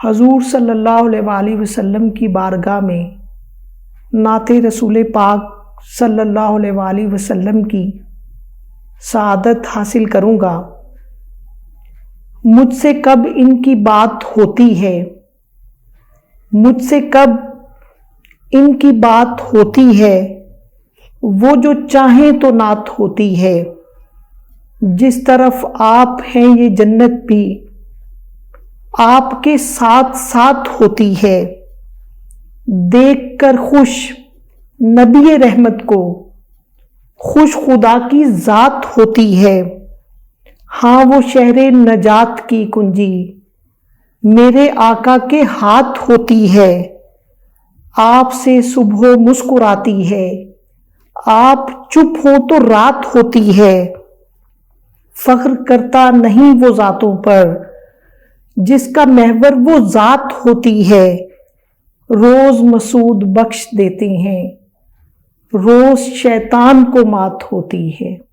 حضور صلی اللہ علیہ وآلہ وسلم کی بارگاہ میں نعت رسول پاک صلی اللہ علیہ وآلہ وسلم کی سعادت حاصل کروں گا۔ مجھ سے کب ان کی بات ہوتی ہے، مجھ سے کب ان کی بات ہوتی ہے، وہ جو چاہیں تو نعت ہوتی ہے۔ جس طرف آپ ہیں یہ جنت بھی آپ کے ساتھ ساتھ ہوتی ہے۔ دیکھ کر خوش نبی رحمت کو خوش خدا کی ذات ہوتی ہے۔ ہاں وہ شہر نجات کی کنجی میرے آقا کے ہاتھ ہوتی ہے۔ آپ سے صبح مسکراتی ہے، آپ چپ ہو تو رات ہوتی ہے۔ فخر کرتا نہیں وہ ذاتوں پر جس کا محور وہ ذات ہوتی ہے۔ روز مسعود بخش دیتے ہیں، روز شیطان کو مات ہوتی ہے۔